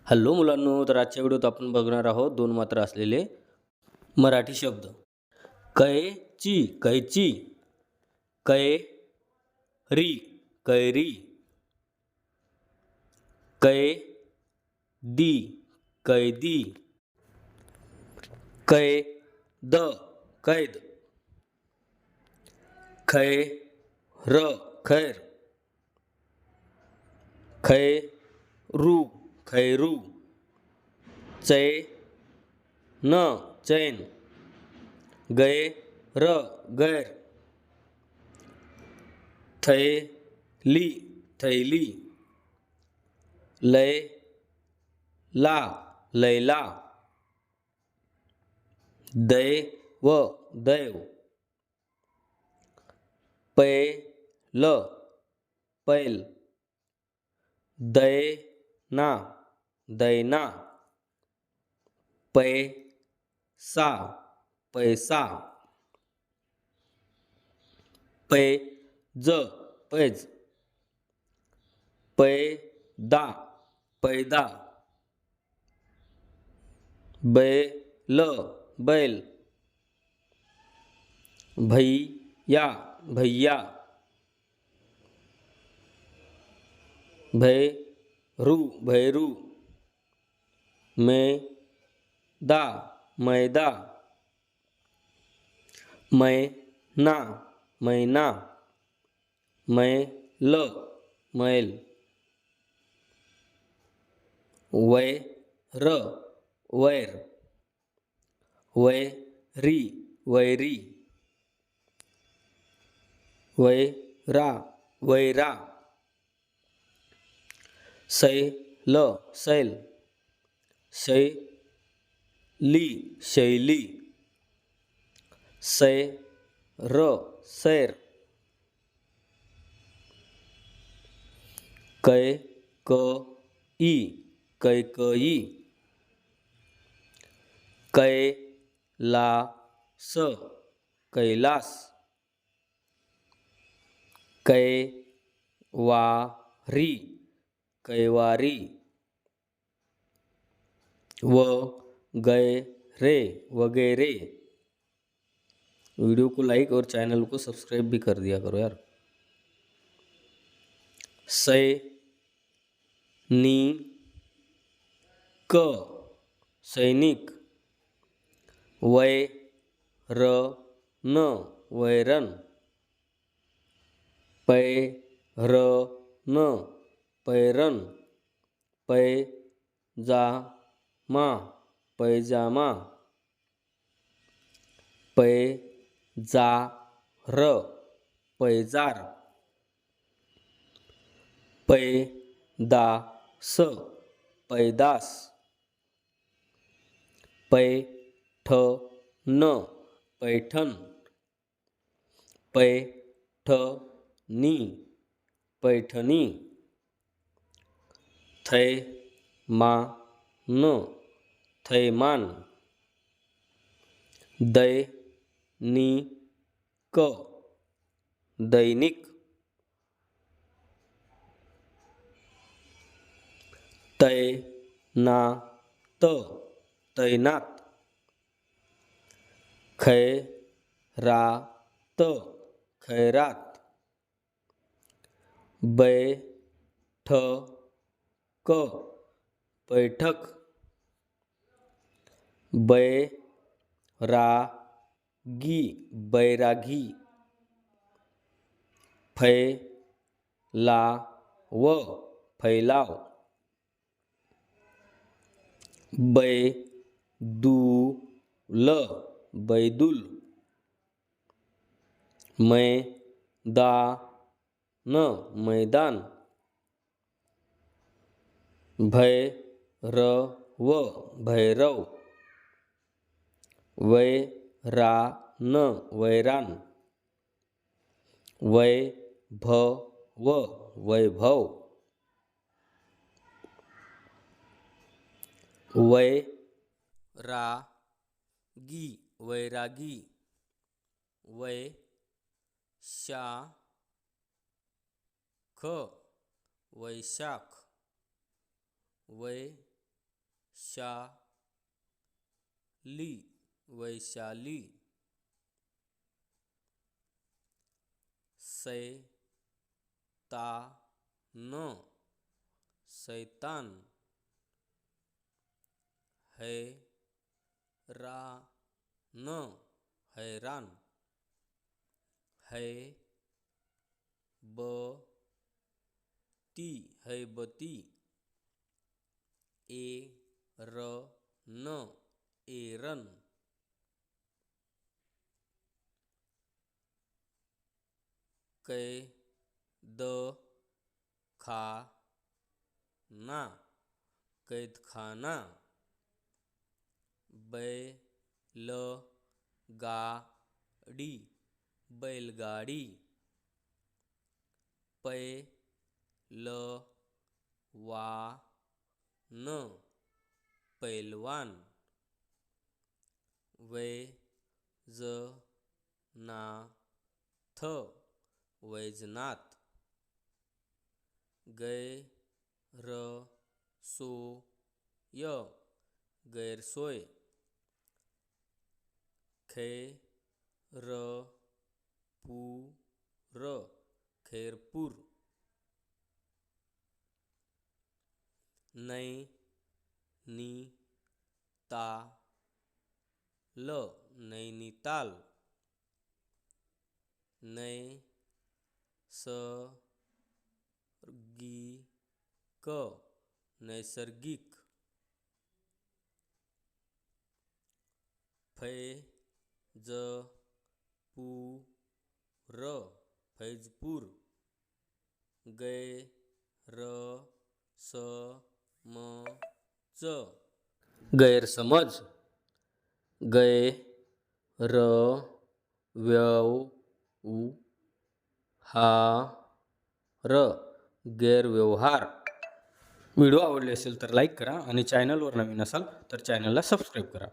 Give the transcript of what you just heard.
Hello मुलांनो, तर आजच्या व्हिडिओत आपण बघणार आहोत दोन मात्रा असलेले मराठी शब्द. कैची कैची, कैरी कैरी, कैदी कैदी, कैद कैद, खैर खैर, खैरू खैरू, चैन चैन, गैर गैर, थैली थैली, लैला लैला, दैव दैव, पैल पैल, दैना दैना, पैसा पैसा, पैज पैज, पैदा पैदा, बैल बैल, भैया भैया, भैरू भैरू, मैदा मैदा, मैना मैना, मैल मैल, वैर वैर, वैरी वैरी, वैरा वैरा, शैल शैल, शैली शैली, सैर सैर, कैकई कैकई, कैलास कैलास, कैवारी कैवारी, वगैरे वगैरे। वीडियो को लाइक और चैनल को सब्सक्राइब भी कर दिया करो यार। सैनिक सैनिक, वैरन वैरन, पैरन पैरन, पैजामा पैजामा, पैजार पैजार, पैदास पैदास, पैठण पैठण, पैठणी पैठणी, थैमान थैमान, दैनिक दैनिक, तैनात तैनात, खैरात खैरात, बैठक बैठक, बैरागी बैरागी, फैलाव फैलाव, बैदुल बैदुल, मैदान मैदान, भैरव भैरव, वैरान वैरान, वैभव वैभव, वैरागी वैरागी, वैशाख वैशाख, वैशाली ली वैशाली, सैतान शैतान, हैरान हैरान, हैबती, एरन एरन, कैदखाना कैदखाना, बैलगाड़ी बैलगाड़ी, पैलवान पैलवान, वैजनाथ वैजनाथ, गैरसोय गैरसोय, खैरपुर, नैनीताल, नैसर्गिक, फैजपूर, गैरसमज, गैरव्यवहार. व्हिडिओ आवडले असेल तर लाईक करा आणि चॅनलवर नवीन असाल तर चॅनलला सबस्क्राईब करा.